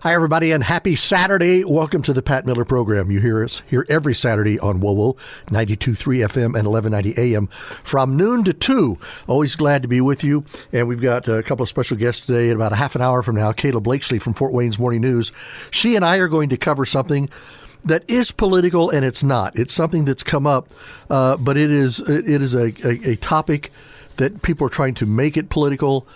Hi, everybody, and happy Saturday. Welcome to the Pat Miller Program. You hear us here every Saturday on WOWO, 92.3 FM and 1190 AM from noon to 2. Always glad to be with you. And we've got a couple of special guests today. In about a half an hour from now, Kayla Blakesley from Fort Wayne's Morning News. She and I are going to cover something that is political, and it's not. It's something that's come up, but it is a topic that people are trying to make it political,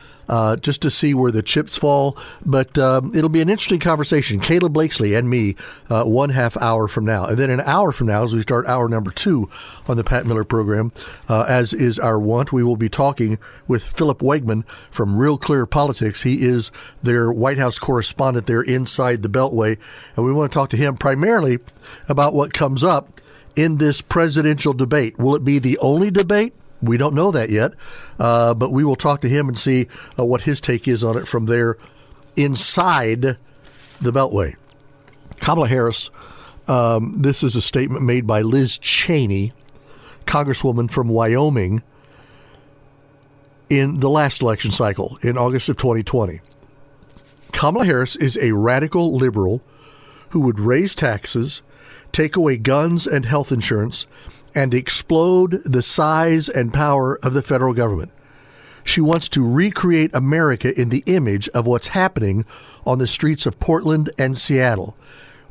just to see where the chips fall. But it'll be an interesting conversation. Kayla Blakesley and me, 1/2 hour from now. And then an hour from now, as we start hour number 2 on the Pat Miller Program, as is our wont, we will be talking with Philip Wegman from Real Clear Politics. He is their White House correspondent there inside the Beltway. And we want to talk to him primarily about what comes up in this presidential debate. Will it be the only debate? We don't know that yet, but we will talk to him and see what his take is on it from there inside the Beltway. Kamala Harris, this is a statement made by Liz Cheney, Congresswoman from Wyoming, in the last election cycle in August of 2020. Kamala Harris is a radical liberal who would raise taxes, take away guns and health insurance, and explode the size and power of the federal government. She wants to recreate America in the image of what's happening on the streets of Portland and Seattle.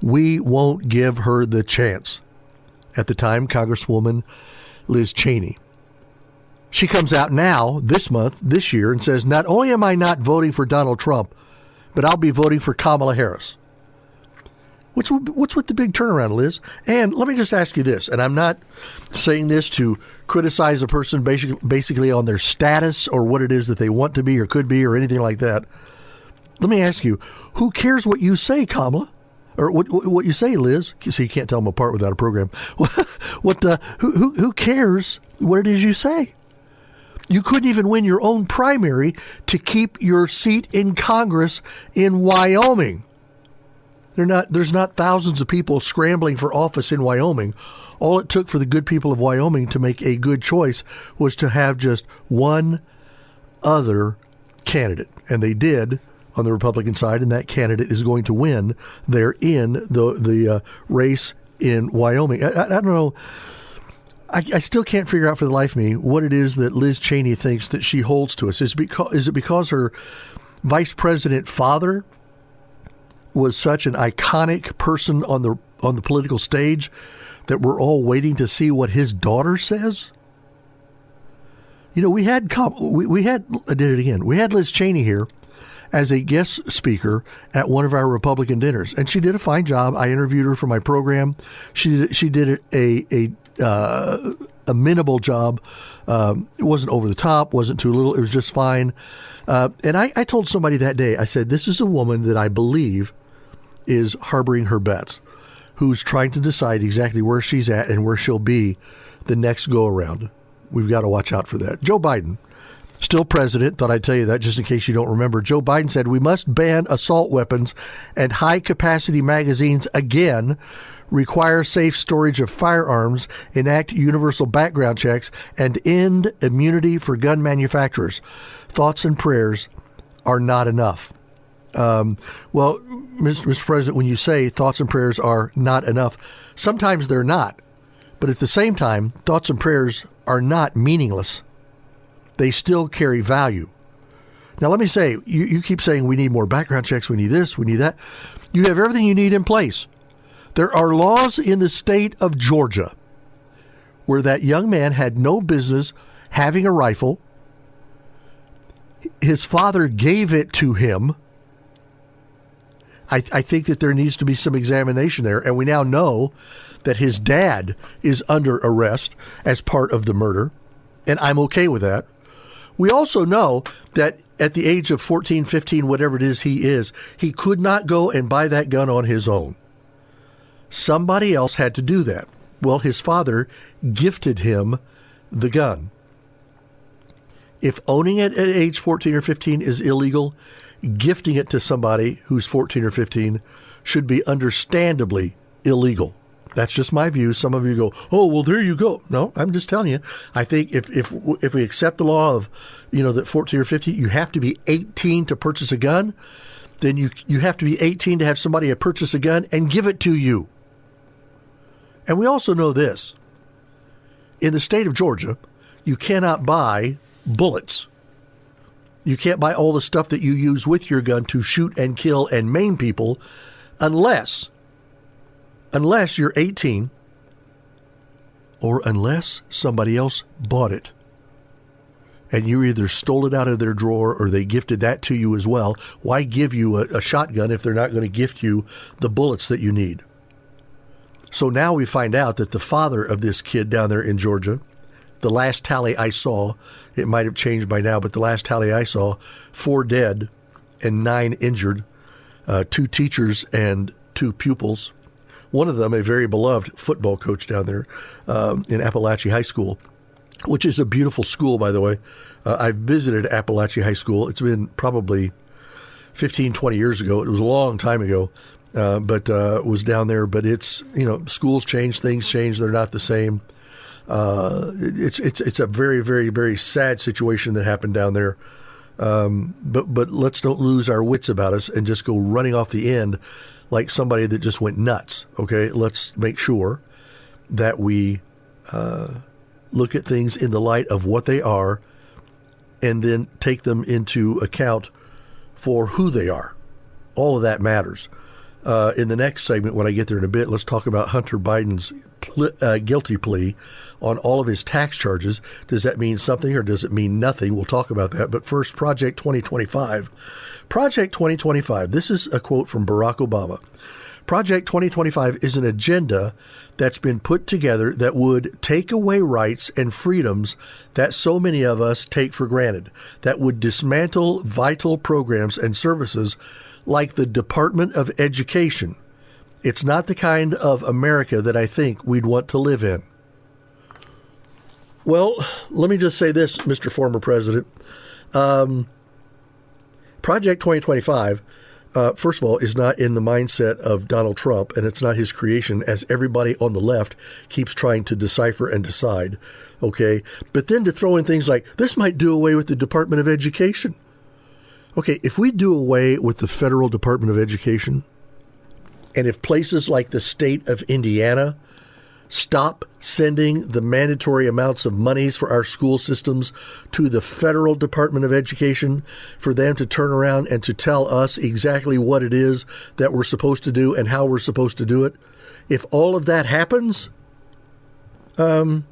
We won't give her the chance. At the time, Congresswoman Liz Cheney. She comes out now, this month, this year, and says, not only am I not voting for Donald Trump, but I'll be voting for Kamala Harris. What's with the big turnaround, Liz? And let me just ask you this, and I'm not saying this to criticize a person basically on their status or what it is that they want to be or could be or anything like that. Let me ask you, who cares what you say, Kamala? Or what you say, Liz? See, you can't tell them apart without a program. Who cares what it is you say? You couldn't even win your own primary to keep your seat in Congress in Wyoming. There's not thousands of people scrambling for office in Wyoming. All it took for the good people of Wyoming to make a good choice was to have just one other candidate. And they did on the Republican side, and that candidate is going to win there in the race in Wyoming. I don't know. I still can't figure out for the life of me what it is that Liz Cheney thinks that she holds to us. Is it because her vice president father was such an iconic person on the political stage that we're all waiting to see what his daughter says? You know, we had Liz Cheney here as a guest speaker at one of our Republican dinners, and she did a fine job. I interviewed her for my program. She did a amenable job. It wasn't over the top, wasn't too little. It was just fine. And I told somebody that day, I said, this is a woman that I believe is harboring her bets, who's trying to decide exactly where she's at and where she'll be the next go-around. We've got to watch out for that. Joe Biden, still president, thought I'd tell you that just in case you don't remember. Joe Biden said we must ban assault weapons and high-capacity magazines again, require safe storage of firearms, enact universal background checks, and end immunity for gun manufacturers. Thoughts and prayers are not enough. Well, Mr. President, when you say thoughts and prayers are not enough, sometimes they're not. But at the same time, thoughts and prayers are not meaningless. They still carry value. Now, let me say, you keep saying we need more background checks, we need this, we need that. You have everything you need in place. There are laws in the state of Georgia where that young man had no business having a rifle. His father gave it to him. I think that there needs to be some examination there. And we now know that his dad is under arrest as part of the murder. And I'm okay with that. We also know that at the age of 14, 15, whatever it is, he could not go and buy that gun on his own. Somebody else had to do that. Well, his father gifted him the gun. If owning it at age 14 or 15 is illegal, gifting it to somebody who's 14 or 15 should be understandably illegal. That's just my view. Some of you go, oh, well, there you go. No, I'm just telling you. I think if we accept the law of, that 14 or 15, you have to be 18 to purchase a gun, then you have to be 18 to have somebody purchase a gun and give it to you. And we also know this. In the state of Georgia, you cannot buy bullets. You can't buy all the stuff that you use with your gun to shoot and kill and maim people unless you're 18 or unless somebody else bought it. And you either stole it out of their drawer or they gifted that to you as well. Why give you a shotgun if they're not going to gift you the bullets that you need? So now we find out that the father of this kid down there in Georgia, the last tally I saw, it might have changed by now, but the last tally I saw, 4 dead and 9 injured, 2 teachers and 2 pupils. One of them, a very beloved football coach down there in Appalachia High School, which is a beautiful school, by the way. I visited Appalachia High School. It's been probably 15, 20 years ago. It was a long time ago. But was down there. But it's, schools change, things change. They're not the same. It's a very, very, very sad situation that happened down there. But let's don't lose our wits about us and just go running off the end like somebody that just went nuts. Okay, let's make sure that we look at things in the light of what they are and then take them into account for who they are. All of that matters. In the next segment, when I get there in a bit, let's talk about Hunter Biden's guilty plea on all of his tax charges. Does that mean something or does it mean nothing? We'll talk about that. But first, Project 2025. Project 2025. This is a quote from Barack Obama. Project 2025 is an agenda that's been put together that would take away rights and freedoms that so many of us take for granted, that would dismantle vital programs and services like the Department of Education. It's not the kind of America that I think we'd want to live in. Well, let me just say this, Mr. Former President. Project 2025, first of all, is not in the mindset of Donald Trump, and it's not his creation, as everybody on the left keeps trying to decipher and decide. Okay, but then to throw in things like, this might do away with the Department of Education. Okay, if we do away with the federal Department of Education, and if places like the state of Indiana stop sending the mandatory amounts of monies for our school systems to the federal Department of Education for them to turn around and to tell us exactly what it is that we're supposed to do and how we're supposed to do it, if all of that happens, no,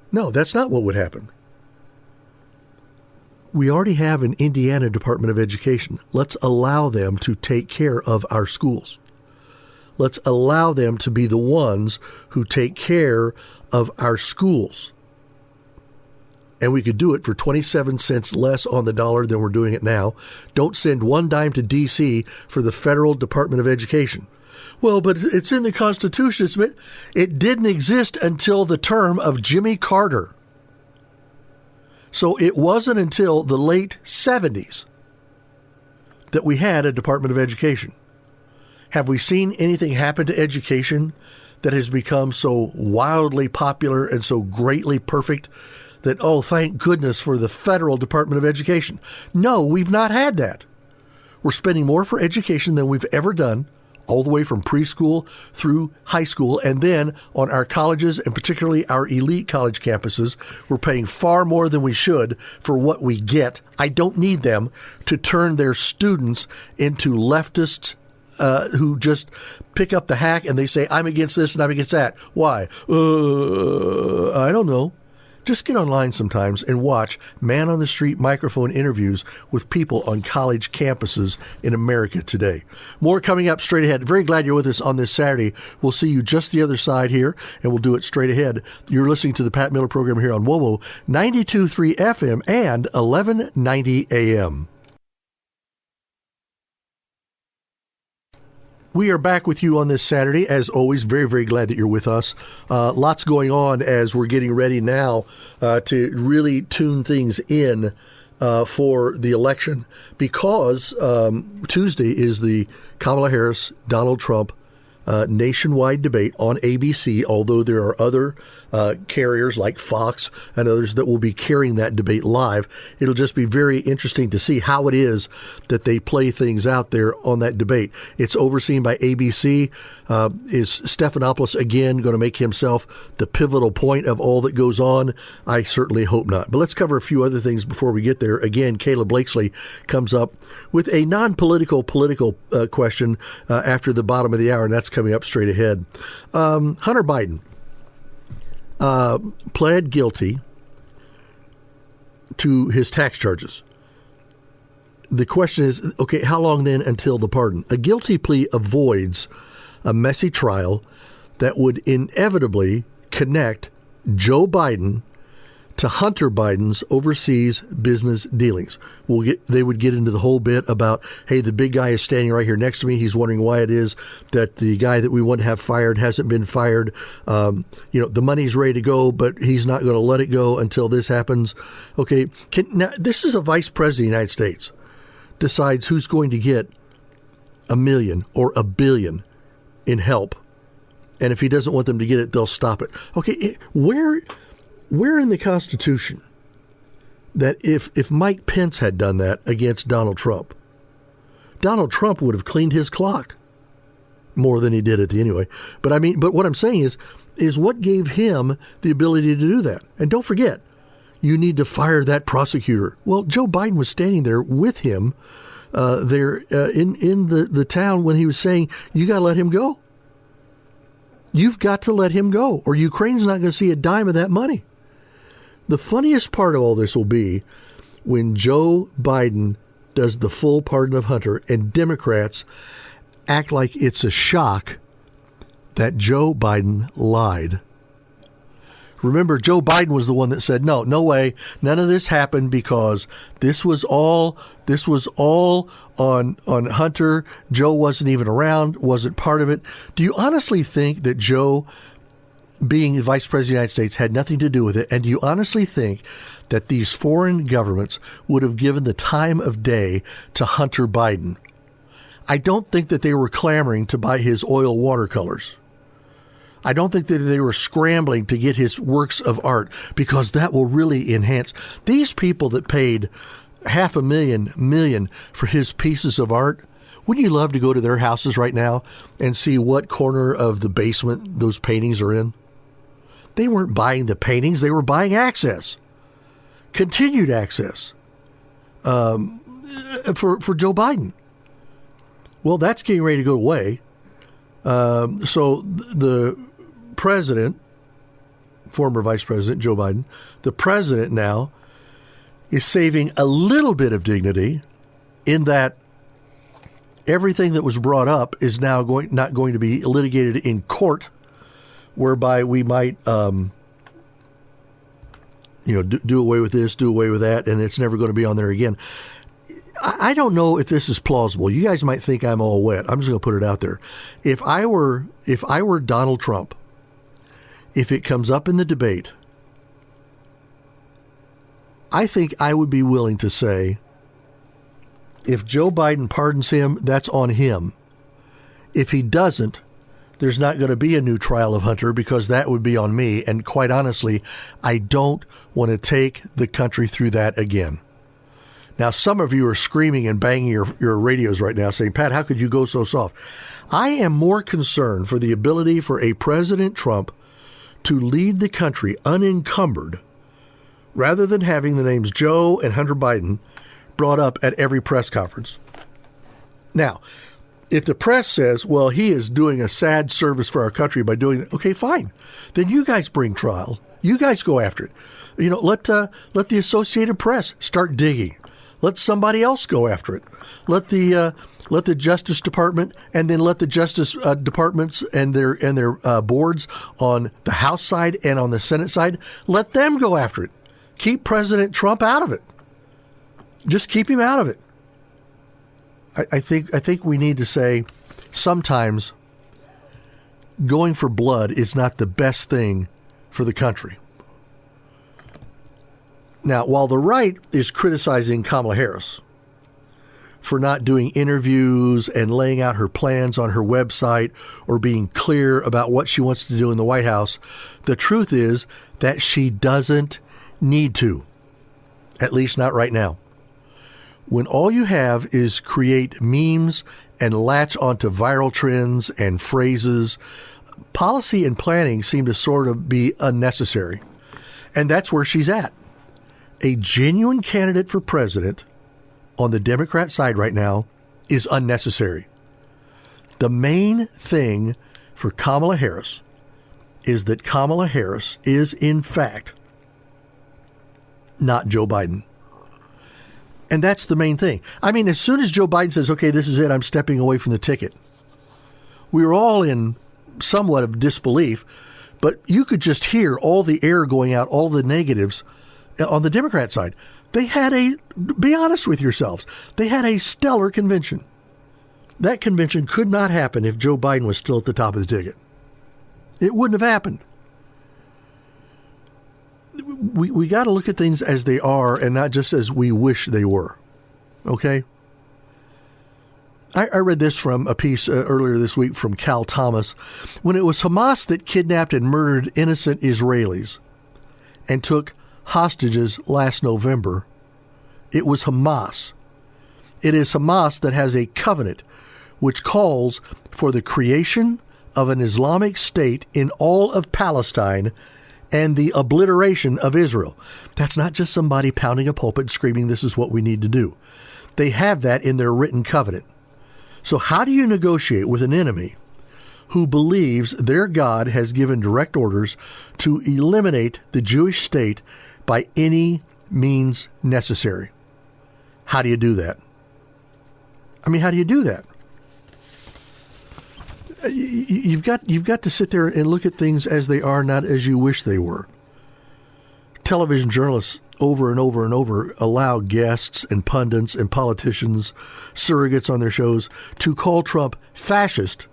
that's not what would happen. We already have an Indiana Department of Education. Let's allow them to take care of our schools. Let's allow them to be the ones who take care of our schools. And we could do it for 27 cents less on the dollar than we're doing it now. Don't send one dime to D.C. for the federal Department of Education. Well, but it's in the Constitution. It didn't exist until the term of Jimmy Carter. So it wasn't until the late 70s that we had a Department of Education. Have we seen anything happen to education that has become so wildly popular and so greatly perfect that, oh, thank goodness for the federal Department of Education? No, we've not had that. We're spending more for education than we've ever done, all the way from preschool through high school. And then on our colleges, and particularly our elite college campuses, we're paying far more than we should for what we get. I don't need them to turn their students into leftists who just pick up the hack and they say, I'm against this and I'm against that. Why? I don't know. Just get online sometimes and watch man-on-the-street microphone interviews with people on college campuses in America today. More coming up straight ahead. Very glad you're with us on this Saturday. We'll see you just the other side here, and we'll do it straight ahead. You're listening to the Pat Miller Program here on WOWO 92.3 FM and 1190 AM. We are back with you on this Saturday. As always, very, very glad that you're with us. Lots going on as we're getting ready now to really tune things in for the election, because Tuesday is the Kamala Harris, Donald Trump nationwide debate on ABC, although there are other carriers like Fox and others that will be carrying that debate live. It'll just be very interesting to see how it is that they play things out there on that debate. It's overseen by ABC. Is Stephanopoulos again going to make himself the pivotal point of all that goes on? I certainly hope not. But let's cover a few other things before we get there. Again, Caleb Blakesley comes up with a non-political question after the bottom of the hour, and that's coming up straight ahead. Hunter Biden pled guilty to his tax charges. The question is, okay, how long then until the pardon? A guilty plea avoids a messy trial that would inevitably connect Joe Biden to Hunter Biden's overseas business dealings. They would get into the whole bit about, hey, the big guy is standing right here next to me. He's wondering why it is that the guy that we want to have fired hasn't been fired. The money's ready to go, but he's not going to let it go until this happens. Okay, now this is a vice president of the United States decides who's going to get $1 million or $1 billion in help. And if he doesn't want them to get it, they'll stop it. Okay, where in the Constitution that if Mike Pence had done that against Donald Trump would have cleaned his clock more than he did at the anyway. But what I'm saying is what gave him the ability to do that? And don't forget, you need to fire that prosecutor. Well, Joe Biden was standing there with him in the town when he was saying, you got to let him go. You've got to let him go, or Ukraine's not going to see a dime of that money. The funniest part of all this will be when Joe Biden does the full pardon of Hunter and Democrats act like it's a shock that Joe Biden lied. Remember, Joe Biden was the one that said, no way, none of this happened because this was all on Hunter. Joe wasn't even around, wasn't part of it. Do you honestly think that Joe, being the vice president of the United States, had nothing to do with it? And do you honestly think that these foreign governments would have given the time of day to Hunter Biden? I don't think that they were clamoring to buy his oil watercolors. I don't think that they were scrambling to get his works of art, because that will really enhance. These people that paid $500,000 for his pieces of art, wouldn't you love to go to their houses right now and see what corner of the basement those paintings are in? They weren't buying the paintings. They were buying access, continued access for Joe Biden. Well, that's getting ready to go away. So the president, former vice president Joe Biden, the president now is saving a little bit of dignity in that everything that was brought up is now not going to be litigated in court, whereby we might do away with this, do away with that, and it's never going to be on there again. I don't know if this is plausible. You guys might think I'm all wet. I'm just going to put it out there. If I were Donald Trump, if it comes up in the debate, I think I would be willing to say, if Joe Biden pardons him, that's on him. If he doesn't, there's not going to be a new trial of Hunter, because that would be on me. And quite honestly, I don't want to take the country through that again. Now, some of you are screaming and banging your radios right now saying, Pat, how could you go so soft? I am more concerned for the ability for a President Trump to lead the country unencumbered, rather than having the names Joe and Hunter Biden brought up at every press conference. Now, if the press says, well, he is doing a sad service for our country by doing that, okay, fine. Then you guys bring trials. You guys go after it. Let the Associated Press start digging. Let somebody else go after it. Let the Justice Department, and then let the Justice departments and their boards on the House side and on the Senate side, let them go after it. Keep President Trump out of it. Just keep him out of it. I think we need to say sometimes going for blood is not the best thing for the country. Now, while the right is criticizing Kamala Harris for not doing interviews and laying out her plans on her website or being clear about what she wants to do in the White House. The truth is that she doesn't need to, at least not right now. When all you have is create memes and latch onto viral trends and phrases, policy and planning seem to sort of be unnecessary. And that's where she's at. A genuine candidate for president on the Democrat side right now is unnecessary. The main thing for Kamala Harris is that Kamala Harris is, in fact, not Joe Biden. And that's the main thing. I mean, as soon as Joe Biden says, okay, this is it, I'm stepping away from the ticket, we were all in somewhat of disbelief, but you could just hear all the air going out, all the negatives on the Democrat side. They had be honest with yourselves, they had a stellar convention. That convention could not happen if Joe Biden was still at the top of the ticket. It wouldn't have happened. We got to look at things as they are and not just as we wish they were. Okay? I read this from a piece earlier this week from Cal Thomas. When it was Hamas that kidnapped and murdered innocent Israelis and took hostages last November, it was Hamas. It is Hamas that has a covenant which calls for the creation of an Islamic state in all of Palestine and the obliteration of Israel. That's not just somebody pounding a pulpit and screaming, this is what we need to do. They have that in their written covenant. So how do you negotiate with an enemy who believes their God has given direct orders to eliminate the Jewish state by any means necessary? How do you do that? I mean, how do you do that? You've got to sit there and look at things as they are, not as you wish they were. Television journalists over and over and over allow guests and pundits and politicians, surrogates on their shows, to call Trump fascist.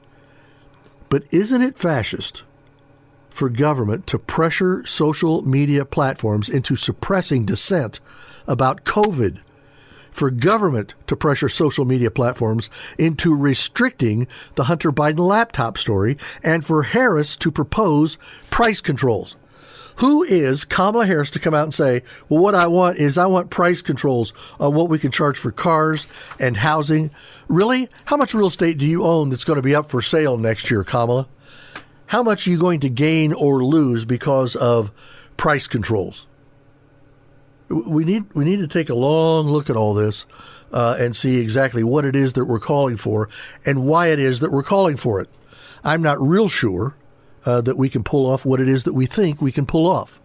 But isn't it fascist for government to pressure social media platforms into suppressing dissent about COVID? For government to pressure social media platforms into restricting the Hunter Biden laptop story, and for Harris to propose price controls? Who is Kamala Harris to come out and say, well, what I want price controls on what we can charge for cars and housing? Really? How much real estate do you own that's going to be up for sale next year, Kamala? How much are you going to gain or lose because of price controls? We need to take a long look at all this and see exactly what it is that we're calling for and why it is that we're calling for it. I'm not real sure that we can pull off what it is that we think we can pull off.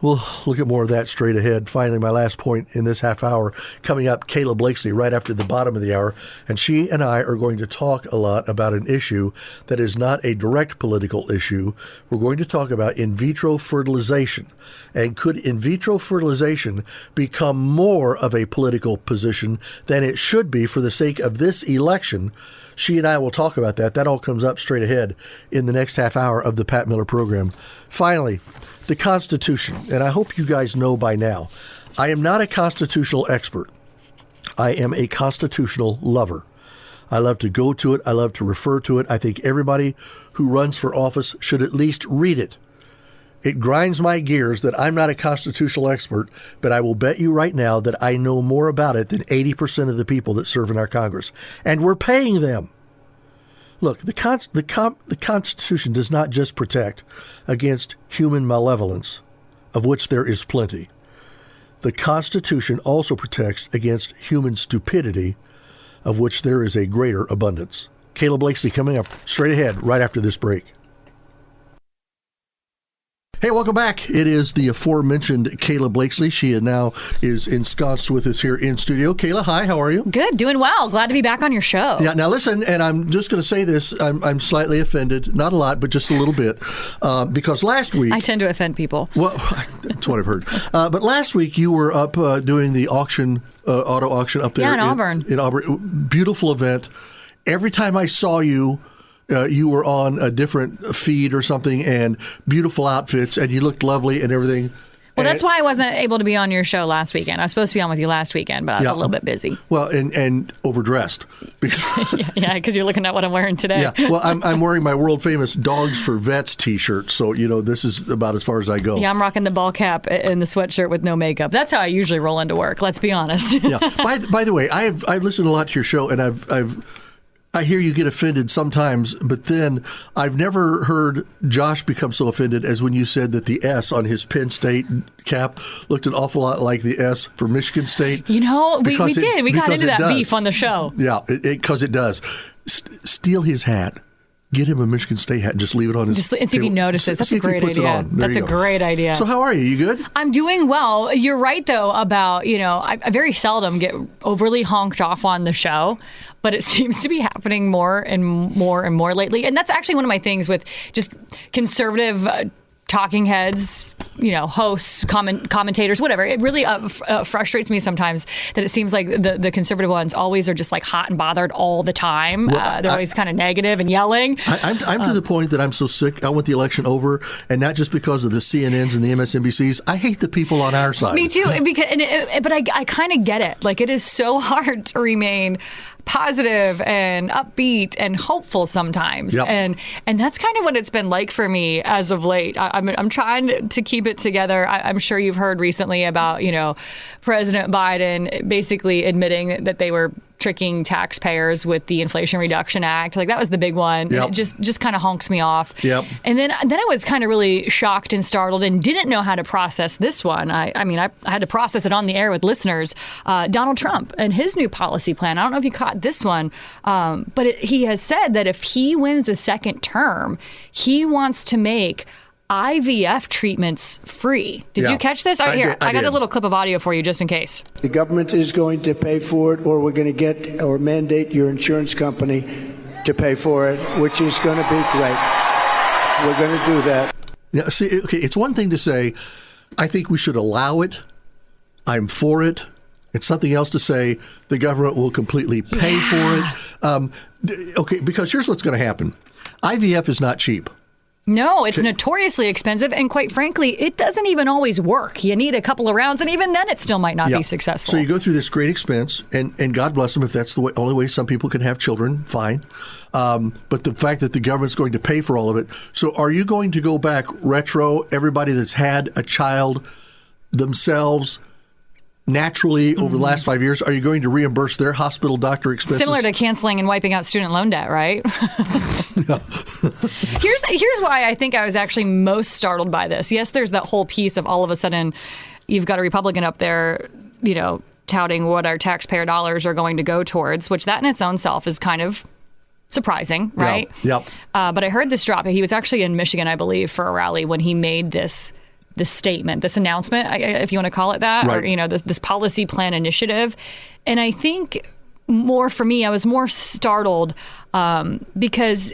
We'll look at more of that straight ahead. Finally, my last point in this half hour, coming up, Kayla Blakeslee right after the bottom of the hour, and she and I are going to talk a lot about an issue that is not a direct political issue. We're going to talk about in vitro fertilization. And could in vitro fertilization become more of a political position than it should be for the sake of this election? She and I will talk about that. That all comes up straight ahead in the next half hour of the Pat Miller program. Finally, the Constitution. And I hope you guys know by now, I am not a constitutional expert. I am a constitutional lover. I love to go to it. I love to refer to it. I think everybody who runs for office should at least read it. It grinds my gears that I'm not a constitutional expert, but I will bet you right now that I know more about it than 80% of the people that serve in our Congress. And we're paying them. Look, the Constitution does not just protect against human malevolence, of which there is plenty. The Constitution also protects against human stupidity, of which there is a greater abundance. Kayla Blakeslee coming up straight ahead right after this break. Hey, welcome back. It is the aforementioned Kayla Blakeslee. She now is ensconced with us here in studio. Kayla, hi, how are you? Good, doing well. Glad to be back on your show. Yeah, now listen, and I'm just going to say this. I'm slightly offended, not a lot, but just a little bit, because last week... I tend to offend people. Well, that's what I've heard. But last week you were up doing the auction, auto auction up there. Yeah, in Auburn. In Auburn. Beautiful event. Every time I saw you, you were on a different feed or something, and beautiful outfits, and you looked lovely and everything. Well, that's why I wasn't able to be on your show last weekend. I was supposed to be on with you last weekend, but I was a little bit busy. Well, and overdressed. Yeah, because you're looking at what I'm wearing today. Yeah, well, I'm wearing my world famous Dogs for Vets T-shirt, so this is about as far as I go. Yeah, I'm rocking the ball cap and the sweatshirt with no makeup. That's how I usually roll into work. Let's be honest. Yeah. By the way, I've listened a lot to your show, and I hear you get offended sometimes, but then I've never heard Josh become so offended as when you said that the S on his Penn State cap looked an awful lot like the S for Michigan State. We did. We got into that beef on the show. Yeah, because it does. Steal his hat. Get him a Michigan State hat and just leave it on his Just and see if he notices. That's a great idea. That's a great idea. So how are you? You good? I'm doing well. You're right, though, about, I very seldom get overly honked off on the show, but it seems to be happening more and more lately. And that's actually one of my things with just conservative talking heads, hosts, commentators, whatever. It really frustrates me sometimes that it seems like the conservative ones always are just like hot and bothered all the time. Well, they're always kind of negative and yelling. I'm to the point that I'm so sick. I want the election over, and not just because of the CNNs and the MSNBCs. I hate the people on our side. Me too. But I kind of get it. Like, it is so hard to remain positive and upbeat and hopeful sometimes. Yep. And that's kind of what it's been like for me as of late. I'm trying to keep it together. I'm sure you've heard recently about, President Biden basically admitting that they were tricking taxpayers with the Inflation Reduction Act. Like, that was the big one. Yep. And it just kind of honks me off. Yep. And then I was kind of really shocked and startled and didn't know how to process this one. I had to process it on the air with listeners. Donald Trump and his new policy plan. I don't know if you caught this one, but he has said that if he wins a second term, he wants to make IVF treatments free. Did you catch this? I got a little clip of audio for you just in case. The government is going to pay for it, or we're going to get or mandate your insurance company to pay for it, which is going to be great. We're going to do that. Yeah, see, okay, it's one thing to say, I think we should allow it. I'm for it. It's something else to say the government will completely pay for it. Okay, because here's what's going to happen. IVF is not cheap. No, it's notoriously expensive, and quite frankly, it doesn't even always work. You need a couple of rounds, and even then it still might not be successful. So you go through this great expense, and God bless them if that's the only way some people can have children, fine. But the fact that the government's going to pay for all of it. So are you going to go back retro, everybody that's had a child themselves naturally over the last 5 years, are you going to reimburse their hospital doctor expenses? Similar to canceling and wiping out student loan debt, right? Here's why I think I was actually most startled by this. Yes, there's that whole piece of all of a sudden you've got a Republican up there, touting what our taxpayer dollars are going to go towards, which that in its own self is kind of surprising, right? Yep. But I heard this drop. He was actually in Michigan, I believe, for a rally when he made this statement, this announcement, if you want to call it that, right. Or, this policy plan initiative. And I think more for me, I was more startled because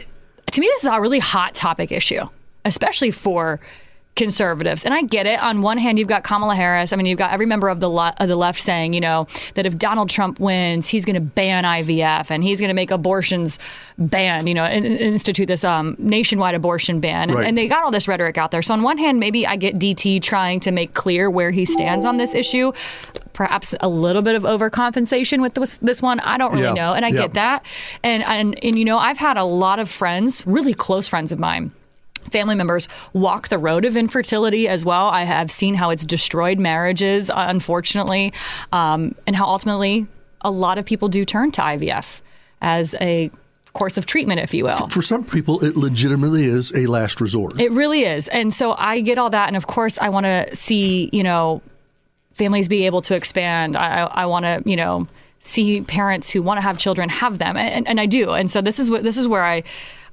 to me, this is a really hot topic issue, especially for conservatives. And I get it. On one hand, you've got Kamala Harris. I mean, you've got every member of the left saying, that if Donald Trump wins, he's going to ban IVF and he's going to make abortions ban, and institute this nationwide abortion ban. Right. And they got all this rhetoric out there. So on one hand, maybe I get DT trying to make clear where he stands on this issue. Perhaps a little bit of overcompensation with this one. I don't really know. And I get that. And I've had a lot of friends, really close friends of mine, family members, walk the road of infertility as well. I have seen how it's destroyed marriages, unfortunately, and how ultimately a lot of people do turn to IVF as a course of treatment, if you will. For some people, it legitimately is a last resort. It really is. And so I get all that. And of course, I want to see, families be able to expand. I want to, see parents who want to have children have them. And I do. And so this is where I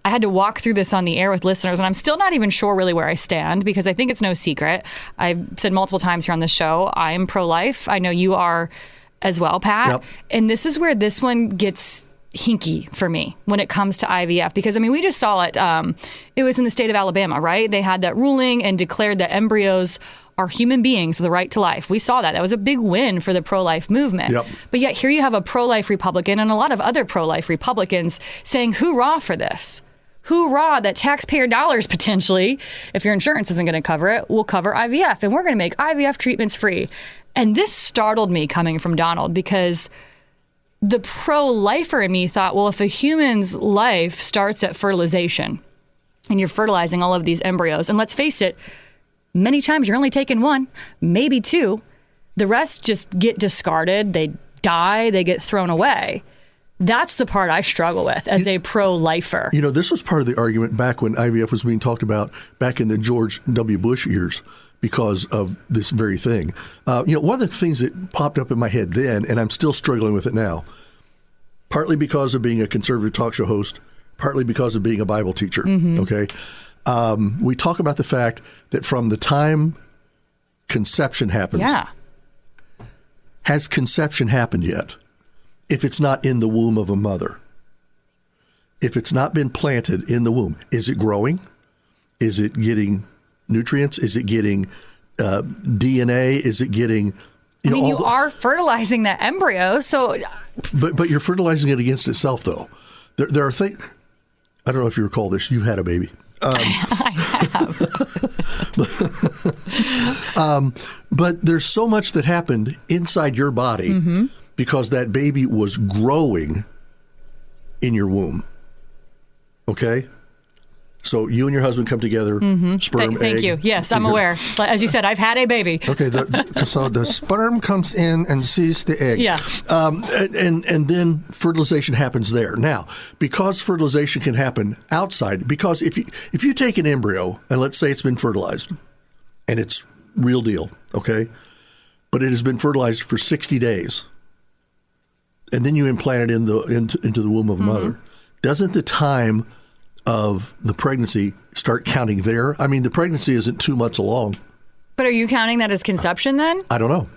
had to walk through this on the air with listeners, and I'm still not even sure really where I stand because I think it's no secret. I've said multiple times here on the show, I'm pro-life. I know you are as well, Pat. Yep. And this is where this one gets hinky for me when it comes to IVF because, we just saw it. It was in the state of Alabama, right? They had that ruling and declared that embryos are human beings with the right to life. We saw that. That was a big win for the pro-life movement. Yep. But yet here you have a pro-life Republican and a lot of other pro-life Republicans saying, hoorah for this. hoorah, that taxpayer dollars potentially, if your insurance isn't going to cover it, will cover IVF. And we're going to make IVF treatments free. And this startled me coming from Donald, because the pro-lifer in me thought, well, if a human's life starts at fertilization and you're fertilizing all of these embryos, and let's face it, many times you're only taking one, maybe two, the rest just get discarded, they die, they get thrown away. That's the part I struggle with as a pro-lifer. You know, this was part of the argument back when IVF was being talked about back in the George W. Bush years, because of this very thing. One of the things that popped up in my head then, and I'm still struggling with it now, partly because of being a conservative talk show host, partly because of being a Bible teacher, okay? We talk about the fact that from the time conception happens, has conception happened yet? If it's not in the womb of a mother, if it's not been planted in the womb, is it growing? Is it getting nutrients? Is it getting DNA? Is it getting... You are fertilizing that embryo, so... But you're fertilizing it against itself, though. There are things... I don't know if you recall this. You had a baby. I have. But there's so much that happened inside your body because that baby was growing in your womb. Okay? So you and your husband come together, sperm, egg. Thank you. Yes, I'm aware. As you said, I've had a baby. Okay, so the sperm comes in and sees the egg. Yeah. And then fertilization happens there. Now, because fertilization can happen outside, because if you take an embryo and let's say it's been fertilized, and it's real deal, okay, but it has been fertilized for 60 days, and then you implant it into the womb of a mother, doesn't the time of the pregnancy start counting there? I mean, the pregnancy isn't 2 months along. But are you counting that as conception then? I don't know.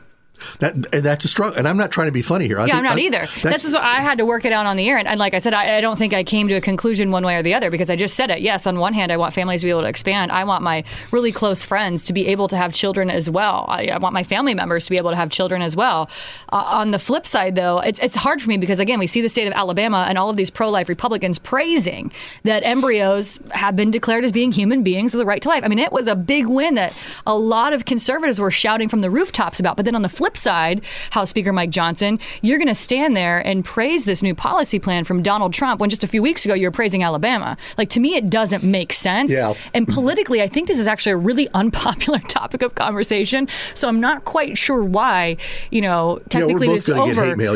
That's a struggle. And I'm not trying to be funny here. I'm not either. This is what I had to work it out on the air. And like I said, I don't think I came to a conclusion one way or the other, because I just said it. Yes, on one hand, I want families to be able to expand. I want my really close friends to be able to have children as well. I want my family members to be able to have children as well. On the flip side, though, it's hard for me because, again, we see the state of Alabama and all of these pro-life Republicans praising that embryos have been declared as being human beings with the right to life. I mean, it was a big win that a lot of conservatives were shouting from the rooftops about. But then on the flip side, House Speaker Mike Johnson, you're going to stand there and praise this new policy plan from Donald Trump when just a few weeks ago you were praising Alabama. Like, to me, it doesn't make sense. Yeah. And politically, I think this is actually a really unpopular topic of conversation. So I'm not quite sure why, technically this is over. Get hate mail.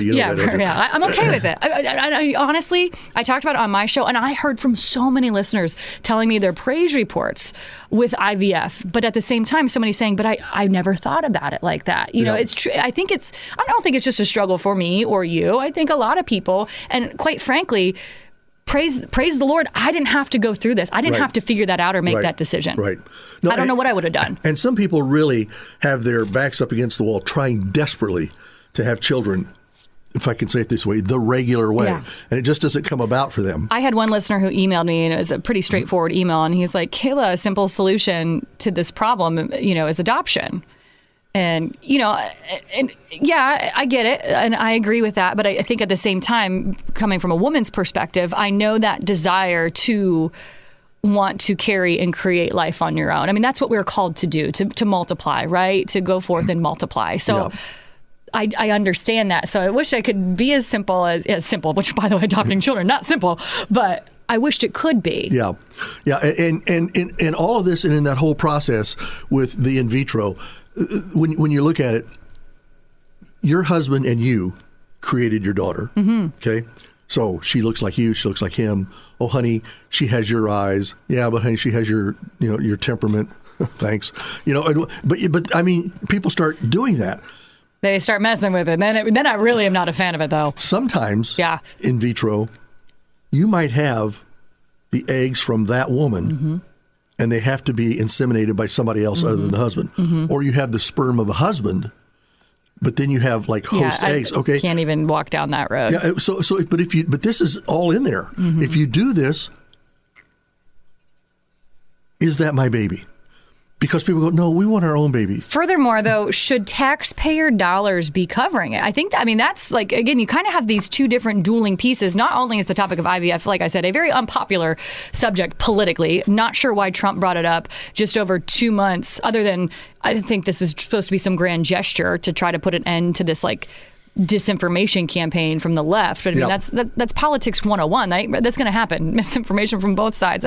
I'm okay with it. I honestly, I talked about it on my show, and I heard from so many listeners telling me their praise reports with IVF, but at the same time, somebody saying, but I never thought about it like that. It's true. I don't think it's just a struggle for me or you. I think a lot of people, and quite frankly, praise the Lord, I didn't have to go through this. I didn't have to figure that out or make that decision. Right. No, I don't know what I would have done. And some people really have their backs up against the wall trying desperately to have children, if I can say it this way, the regular way. Yeah. And it just doesn't come about for them. I had one listener who emailed me, and it was a pretty straightforward email. And he's like, Kayla, a simple solution to this problem, is adoption. And, I get it. And I agree with that. But I think at the same time, coming from a woman's perspective, I know that desire to want to carry and create life on your own. I mean, that's what we're called to do, to multiply, right? To go forth and multiply. So I understand that. So I wish I could be as simple, which, by the way, adopting children, not simple, but I wished it could be. Yeah. And in all of this and in that whole process with the in vitro, when you look at it, your husband and you created your daughter. Okay. So she looks like you. She looks like him. Oh, honey, she has your eyes. Yeah, but honey, she has your temperament. Thanks. But I mean, people start doing that. They start messing with it. Then I really am not a fan of it, though. Sometimes, in vitro, you might have the eggs from that woman, and they have to be inseminated by somebody else other than the husband. Or you have the sperm of a husband, but then you have like host eggs. Okay, can't even walk down that road. Yeah. But this is all in there. If you do this, is that my baby? Because people go, no, we want our own baby. Furthermore, though, should taxpayer dollars be covering it? I mean, that's like, again, you kind of have these two different dueling pieces. Not only is the topic of IVF, like I said, a very unpopular subject politically. Not sure why Trump brought it up just over 2 months, other than I think this is supposed to be some grand gesture to try to put an end to this, like, disinformation campaign from the left. But I mean, that's politics 101. That's going to happen. Misinformation from both sides.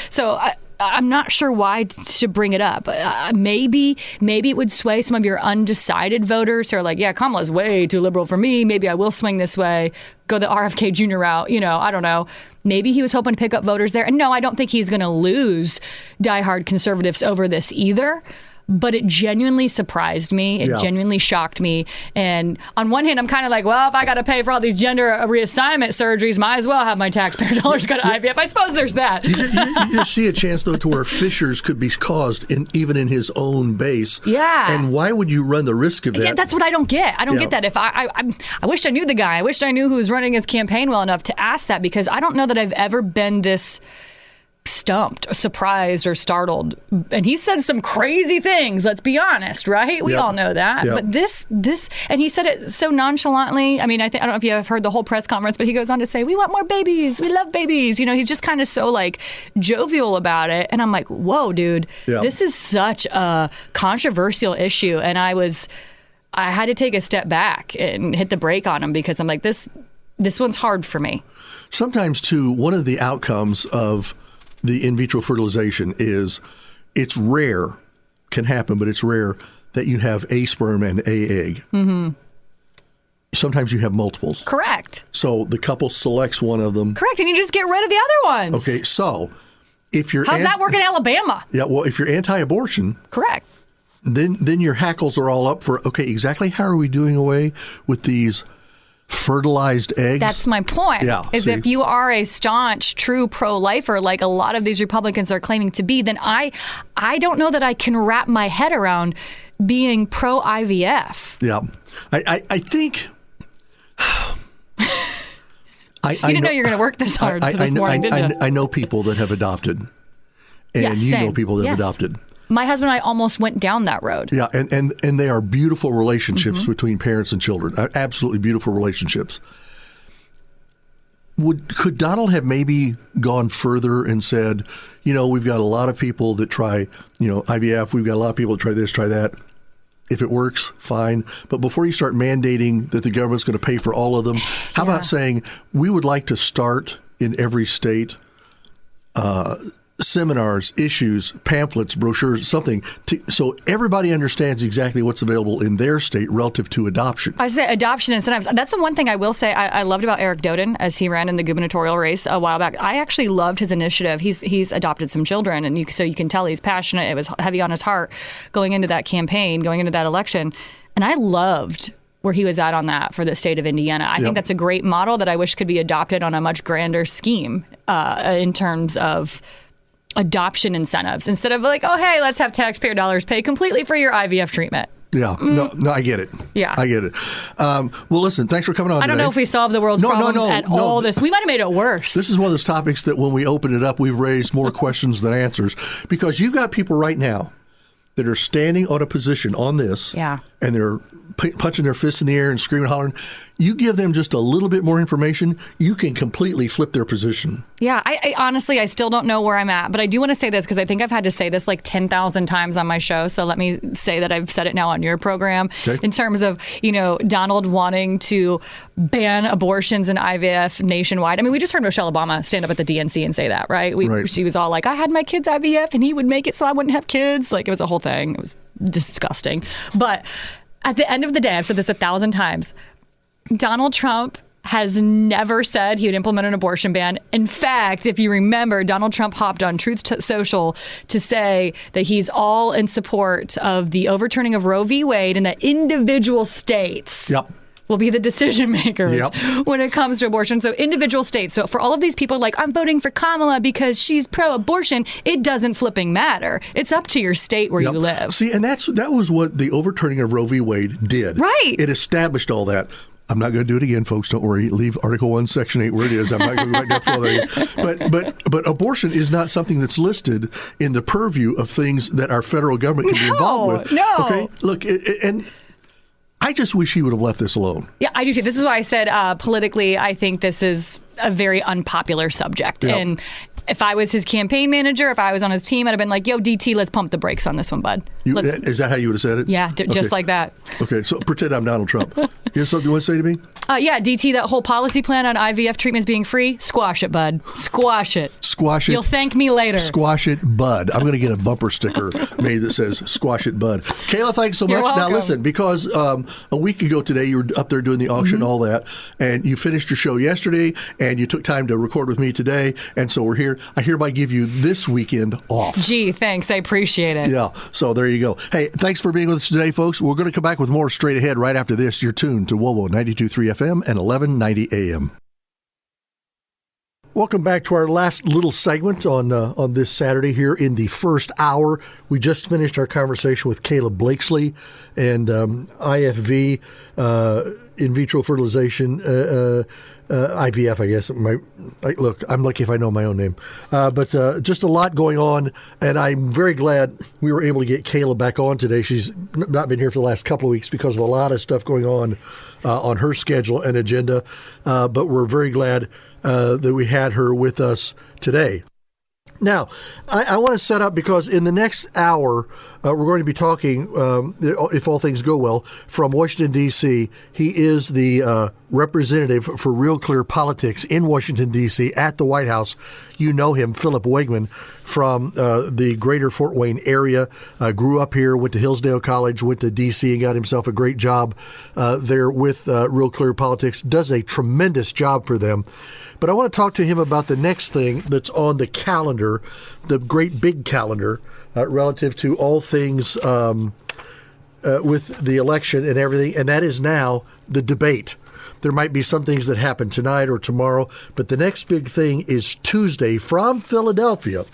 So I'm not sure why to bring it up. Maybe it would sway some of your undecided voters who are like, yeah, Kamala's way too liberal for me. Maybe I will swing this way, go the RFK Jr. route. I don't know. Maybe he was hoping to pick up voters there. And no, I don't think he's going to lose diehard conservatives over this either. But it genuinely surprised me. It genuinely shocked me. And on one hand, I'm kind of like, well, if I got to pay for all these gender reassignment surgeries, might as well have my taxpayer dollars go to IVF. I suppose there's that. You see a chance, though, to where fissures could be caused even in his own base. Yeah. And why would you run the risk of that? Yeah, that's what I don't get. I don't get that. If I wished I knew the guy. I wished I knew who was running his campaign well enough to ask that, because I don't know that I've ever been this stumped, surprised, or startled. And he said some crazy things, let's be honest, right? We all know that. But this, and he said it so nonchalantly. I mean, I don't know if you have heard the whole press conference, but he goes on to say, we want more babies. We love babies. He's just kind of so like jovial about it. And I'm like, whoa, dude, this is such a controversial issue. And I had to take a step back and hit the brake on him, because I'm like, this one's hard for me. Sometimes, too, one of the outcomes of the in vitro fertilization is it's rare, can happen, but it's rare that you have a sperm and a egg. Mm-hmm. Sometimes you have multiples. Correct. So the couple selects one of them. Correct, and you just get rid of the other ones. Okay, so if you're... How's that work in Alabama? Yeah, well, if you're anti-abortion... Correct. Then your hackles are all up for, okay, exactly how are we doing away with these fertilized eggs? That's my point. If you are a staunch, true pro-lifer, like a lot of these Republicans are claiming to be, then I don't know that I can wrap my head around being pro-IVF. Yeah. I think... you didn't know you were going to work this hard this morning, did you? I know people that have adopted. And you know people that have adopted. My husband and I almost went down that road. Yeah, and they are beautiful relationships between parents and children. Absolutely beautiful relationships. Could Donald have maybe gone further and said, we've got a lot of people that try, IVF. We've got a lot of people that try this, try that. If it works, fine. But before you start mandating that the government's going to pay for all of them, how about saying we would like to start in every state seminars, issues, pamphlets, brochures, something, so everybody understands exactly what's available in their state relative to adoption. I say adoption incentives. That's the one thing I will say I loved about Eric Doden as he ran in the gubernatorial race a while back. I actually loved his initiative. He's adopted some children, and so you can tell he's passionate. It was heavy on his heart going into that campaign, going into that election. And I loved where he was at on that for the state of Indiana. I think that's a great model that I wish could be adopted on a much grander scheme in terms of adoption incentives, instead of like, oh, hey, let's have taxpayer dollars pay completely for your IVF treatment. Yeah, no, I get it. Yeah. I get it. Well, listen, thanks for coming on I don't today. know if we solved the world's problems at all. We might have made it worse. This is one of those topics that when we open it up, we've raised more questions than answers, because you've got people right now that are standing on a position on this, and they're punching their fists in the air and screaming, hollering. You give them just a little bit more information, you can completely flip their position. Yeah, I honestly, I still don't know where I'm at, but I do want to say this because I think I've had to say this like 10,000 times on my show. So let me say that I've said it now on your program in terms of, Donald wanting to ban abortions and IVF nationwide. I mean, we just heard Michelle Obama stand up at the DNC and say that, right? She was all like, I had my kids IVF and he would make it so I wouldn't have kids. Like, it was a whole thing. It was disgusting. But at the end of the day, I've said this 1,000 times, Donald Trump has never said he would implement an abortion ban. In fact, if you remember, Donald Trump hopped on Truth Social to say that he's all in support of the overturning of Roe v. Wade and that individual states will be the decision makers when it comes to abortion. So individual states. So for all of these people like, I'm voting for Kamala because she's pro-abortion, it doesn't flipping matter. It's up to your state where you live. See, and that was what the overturning of Roe v. Wade did. Right. It established all that. I'm not going to do it again, folks. Don't worry. Leave Article 1, Section 8 where it is. I'm not going to go right down through all that. But abortion is not something that's listed in the purview of things that our federal government can be involved with. No. Okay. Look, and I just wish he would have left this alone. Yeah, I do too. This is why I said politically, I think this is a very unpopular subject. Yep. And if I was his campaign manager, if I was on his team, I'd have been like, yo, DT, let's pump the brakes on this one, bud. Is that how you would have said it? Yeah, just like that. Okay, so pretend I'm Donald Trump. You have something you want to say to me? Yeah, DT, that whole policy plan on IVF treatments being free, squash it, bud. Squash it. Squash it. You'll thank me later. Squash it, bud. I'm going to get a bumper sticker made that says squash it, bud. Kayla, thanks so much. You're welcome. Now, listen, because a week ago today, you were up there doing the auction and all that, and you finished your show yesterday, and you took time to record with me today, and so we're here. I hereby give you this weekend off. Gee, thanks. I appreciate it. Yeah, so there you go. Hey, thanks for being with us today, folks. We're going to come back with more straight ahead right after this. You're tuned to WOWO 92.3 FM and 1190 AM. Welcome back to our last little segment on this Saturday here in the first hour. We just finished our conversation with Caleb Blakesley and IFV, in vitro fertilization, IVF, I guess. Look, I'm lucky if I know my own name. But just a lot going on, and I'm very glad we were able to get Kayla back on today. She's not been here for the last couple of weeks because of a lot of stuff going on her schedule and agenda. But we're very glad that we had her with us today. Now, I want to set up, because in the next hour, we're going to be talking, if all things go well, from Washington, D.C. He is the representative for Real Clear Politics in Washington, D.C. at the White House. You know him, Philip Wegman, from the greater Fort Wayne area. Grew up here, went to Hillsdale College, went to D.C. and got himself a great job there with Real Clear Politics. Does a tremendous job for them. But I want to talk to him about the next thing that's on the calendar, the great big calendar, relative to all things with the election and everything, and that is now the debate. There might be some things that happen tonight or tomorrow, but the next big thing is Tuesday from Philadelphia,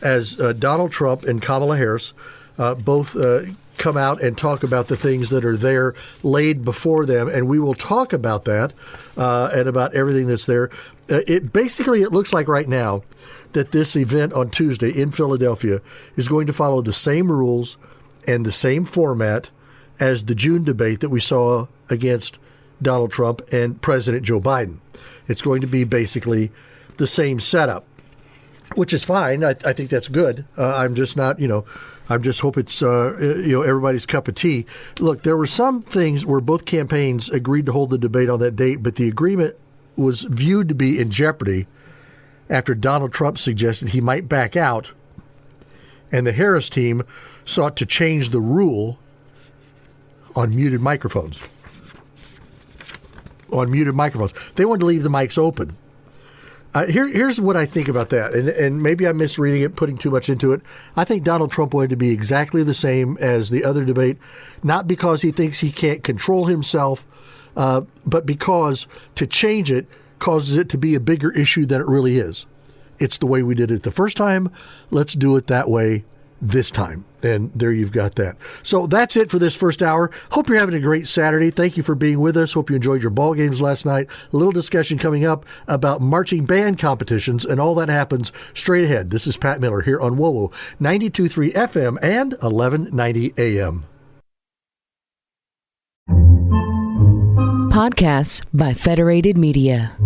as Donald Trump and Kamala Harris both come out and talk about the things that are there laid before them, and we will talk about that and about everything that's there. It looks like right now that this event on Tuesday in Philadelphia is going to follow the same rules and the same format as the June debate that we saw against Donald Trump and President Joe Biden. It's going to be basically the same setup, which is fine. I think that's good. I'm just not, I just hope it's, everybody's cup of tea. Look, there were some things where both campaigns agreed to hold the debate on that date, but the agreement was viewed to be in jeopardy after Donald Trump suggested he might back out, and the Harris team sought to change the rule on muted microphones. They wanted to leave the mics open. Here's what I think about that, and maybe I'm misreading it, putting too much into it. I think Donald Trump wanted to be exactly the same as the other debate, not because he thinks he can't control himself, but because to change it causes it to be a bigger issue than it really is. It's the way we did it the first time. Let's do it that way this time. And there you've got that. So that's it for this first hour. Hope you're having a great Saturday. Thank you for being with us. Hope you enjoyed your ball games last night. A little discussion coming up about marching band competitions, and all that happens straight ahead. This is Pat Miller here on WOWO 92.3 FM and 1190 AM. Podcasts by Federated Media.